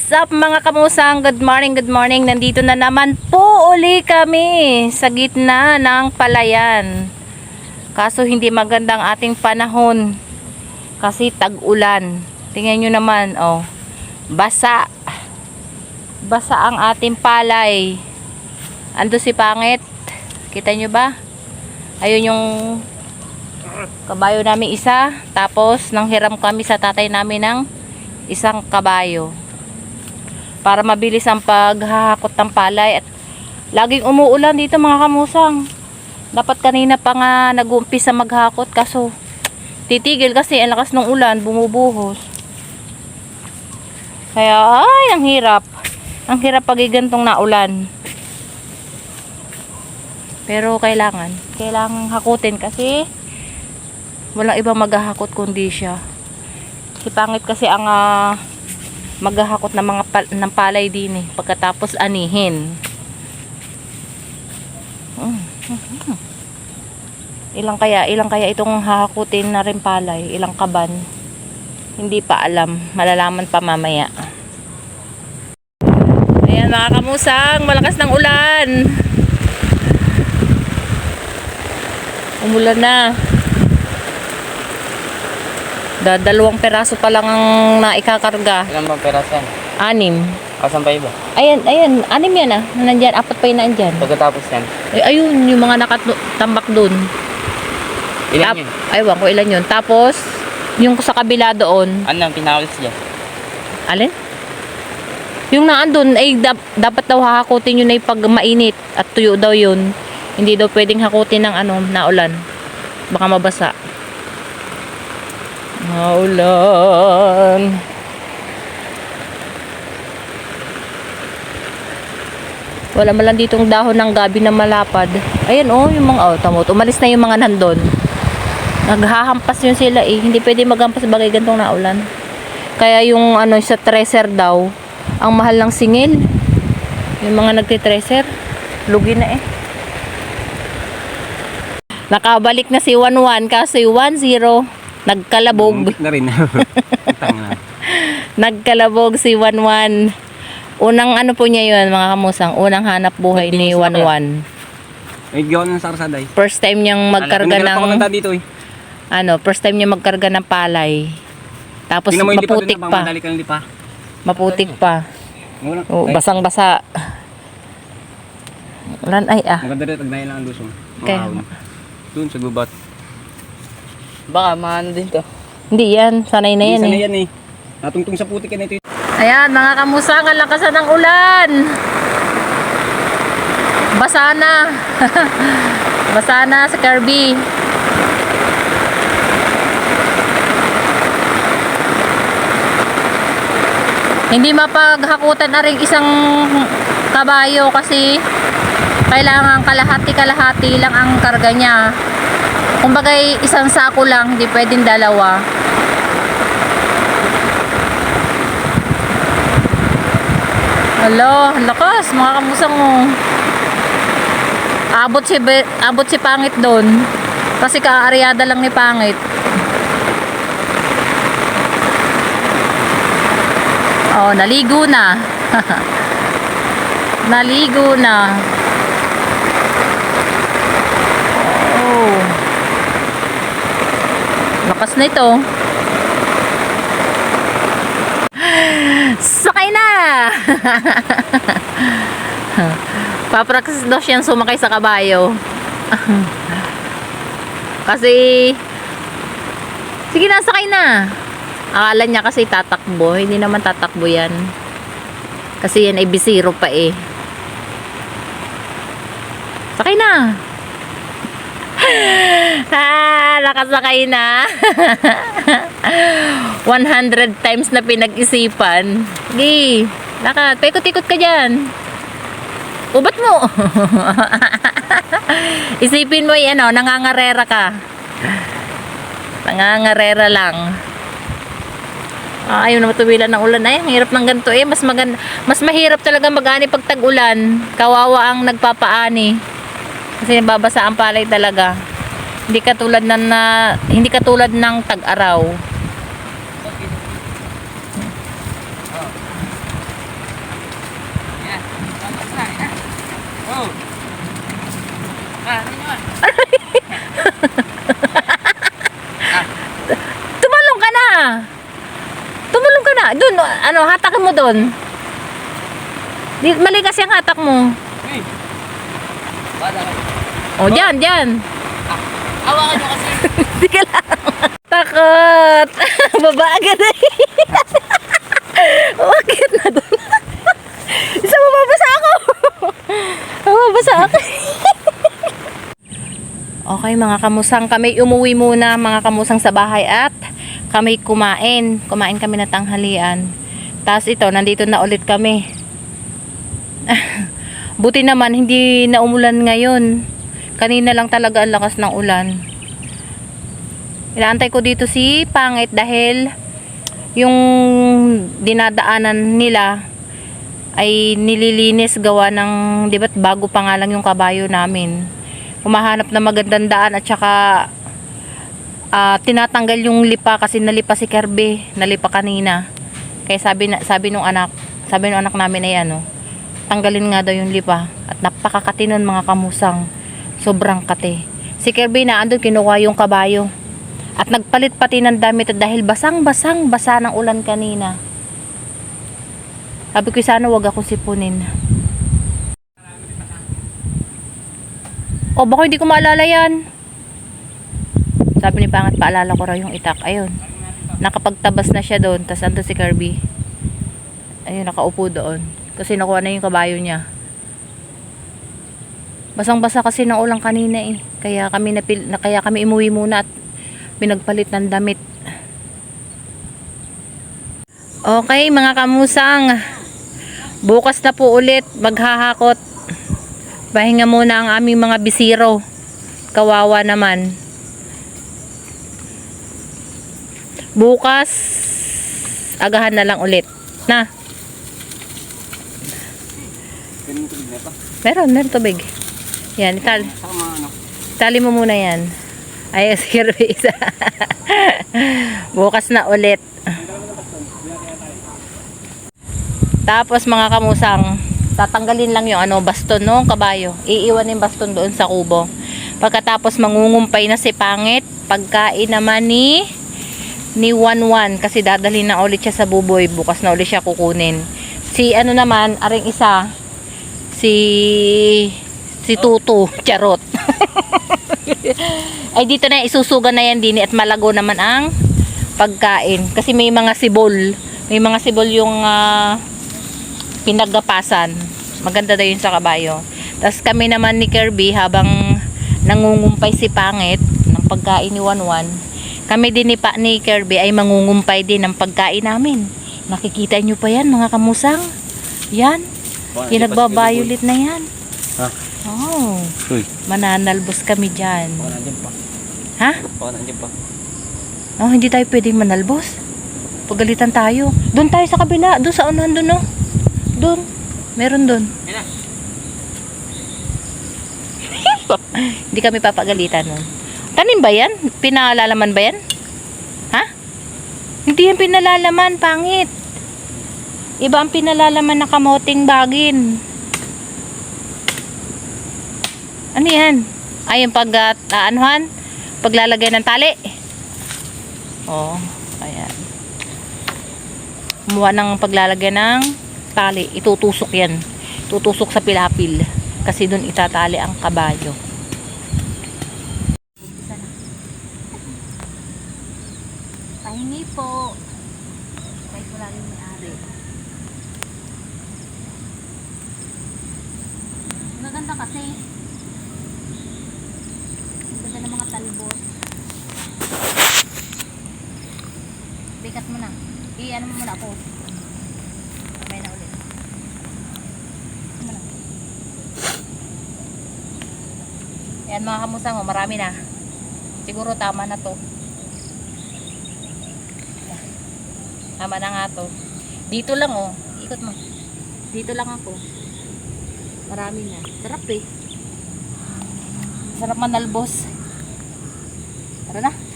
What's up mga kamusang? Good morning, good morning. Nandito na naman po uli kami sa gitna ng palayan. Kaso hindi magandang ating panahon kasi tag-ulan. Tingnan nyo naman, oh. Basa. Basa ang ating palay. Ando si Pangit. Kita nyo ba? Ayun yung kabayo namin isa. Tapos nanghiram kami sa tatay namin ng isang kabayo para mabilis ang paghahakot ng palay. At laging umuulan dito mga kamusang. Dapat kanina pa nga nag-uumpisa maghakot kaso titigil kasi ang lakas ng ulan, bumubuhos. Kaya ay ang hirap pag gantong naulan. Pero kailangan hakutin kasi walang ibang maghahakot kundi siya. Si Pangit kasi ang maghahakot ng mga ng palay din pagkatapos anihin. Ilang kaya itong hahakutin na rin palay, ilang kaban. Hindi pa alam, malalaman pa mamaya. Ayan mga kamusang, malakas ng ulan. Umulan na. Dalawang peraso pa lang ang naikakarga. Ilan bang peraso yan? 6. Asan pa iba? Ayan, 6 yan ah. Nandyan, 4 pa yun nandyan. Pagkatapos yan? Ay, ayun, yung mga nakatambak dun. Ilan yun? Aywan ko ilan yun. Tapos, yung sa kabila doon. Ano ang pinakalis dyan? Alin? Yung naandun, ay dapat daw hahakutin yun ay pag mainit at tuyo daw yun. Hindi daw pwedeng hakutin ng naulan. Baka mabasa. Maulan. Wala man lang ditong dahon ng gabi na malapad. Ayan yung mga tamot. Umalis na yung mga nandun. Naghahampas yun sila Hindi pwede maghampas bagay gantong naulan. Kaya yung sa treasure daw, ang mahal ng singil. Yung mga nagtitreasure, lugi na Nakabalik na si 11 kasi 10 nagkalabog. Na rin. Nagkalabog si 11. Unang po niya yun mga kamusang. Unang hanap buhay ni 11. Ay, gawa ng sarsaday. First time niyang magkarga ng dito first time niya magkarga ng palay. Tapos maputik pa. Maputik pa. Basang-basa. Ulan Maganda rin tagnayan lang ang lusong. Kaya doon sa gubat. Baka maano din to. Hindi yan, sanay na yan Sanay yan natungtong sa putik yan ito. Ayan mga kamusang, ang lakasan ng ulan. Basa na. Basa na sa Kirby. Hindi mapaghakutan na rin isang kabayo kasi kailangan kalahati-kalahati lang ang karga niya. Kumbaga isang sako lang, hindi pwedeng dalawa. Alo, lakas mga kamusang abot si Pangit doon. Kasi kaaryada lang ni Pangit. Naligo na. Naligo na. Lakas na ito. Sakay na. Papraksis daw siyang sumakay sa kabayo. Kasi sige na, sakay na. Akala niya kasi tatakbo. Hindi naman tatakbo yan. Kasi yan ay bisiro pa Sakay na. Nakasakay na. 100 times na pinag-isipan. Sige, lakad. Paikot-ikot ka dyan. Ubat mo. Isipin mo nangangarera ka. Nangangarera lang. Ayaw na matuwilan ng ulan. Ang hirap ng ganito mas mahirap talaga mag-ani pag tag-ulan. Kawawa ang nagpapaani. Kasi nababasa ang palay talaga. Hindi katulad ng tag-araw. na. Doon, ano, hatakin mo doon. Mali kasi ang hatak mo. Hey! Bala ka. O, dyan. Hawakan nyo kasi. Sige lang. Takot. Baba agad eh. Bakit na doon? Isa mababasa ako. Mababasa ako. Okay mga kamusang, kami umuwi muna mga kamusang sa bahay at kami kumain. Kumain kami na tanghalian. Tapos ito, nandito na ulit kami. Buti naman hindi na umulan ngayon. Kanina lang talaga ang lakas ng ulan. Inaantay ko dito si Pangit dahil yung dinadaanan nila ay nililinis gawa ng, di ba't bago pa nga lang yung kabayo namin. Humahanap na magandang daan at saka tinatanggal yung lipa kasi nalipa si Kirby, nalipa kanina. Kaya sabi nung anak namin ay ano, tanggalin nga daw yung lipa at napakakati nun mga kamusang. Sobrang kati. Si Kirby na andun kinuha yung kabayo. At nagpalit pati ng damit dahil basa ng ulan kanina. Sabi ko sana wag akong sipunin. O baka hindi ko maalala yan. Sabi ni Pangit, paalala ko raw yung itak. Ayun. Nakapagtabas na siya doon. Tapos andun si Kirby. Ayun, nakaupo doon. Kasi nakuha na yung kabayo niya. Basang-basa kasi ng ulan kanina eh. Kaya kami umuwi muna at pinagpalit ng damit. Okay mga kamusang, bukas na po ulit maghahakot. Pahinga muna ang aming mga bisiro. Kawawa naman. Bukas agahan na lang ulit. Na? Meron tubig. Yan, tali mo muna yan. Ay, sige, isa. Bukas na ulit. Tapos mga kamusang, tatanggalin lang yung baston no, kabayo. Iiwan yung baston doon sa kubo. Pagkatapos mangungumpay na si Pangit, pagkain naman ni Wanwan kasi dadalhin na ulit siya sa buboy. Bukas na ulit siya kukunin. Si ano naman, aring isa, si Tutu, charot. Ay dito na isusugan na yan din at malago naman ang pagkain kasi may mga sibol yung pinaggapasan. Maganda daw yun sa kabayo. Tapos kami naman ni Kirby habang nangungumpay si Pangit ng pagkain ni Wanwan, kami din ni Kirby ay mangungumpay din ng pagkain namin. Nakikita nyo pa yan mga kamusang, yan yung nagbabayulit na yan. Ha? Oh, Uy. mananalbos kami dyan. Baka nandiyan pa. Ha? Baka nandiyan pa. Oh, hindi tayo pwedeng manalbos. Pagalitan tayo. Doon tayo sa kabila. Doon sa unahan doon, no? Doon. Meron doon. Yan na. Hindi kami papagalitan nun. Tanim ba yan? Pinalalaman ba yan? Ha? Hindi yan pinalalaman. Pangit. Iba ang pinalalaman na kamoting bagin. Ano yan? Ay, yung anuhan? Paglalagay ng tali. Oh, ayan. Kumuha ng paglalagay ng tali. Itutusok yan. Tutusok sa pilapil. Kasi dun itatali ang kabayo. Pahingi po. Kahit wala yung may-ari. Maganda kasi. Ganda ng mga talbot. Bikat mo na. I-ano mo muna ako. Kamay na ulit. Ano na? Ayan mga kamusang, marami na. Siguro tama na to. Tama na nga to. Dito lang oh. Ikot mo. Dito lang ako. Marami na. Sarap eh. Sarap manalbos. Tara na.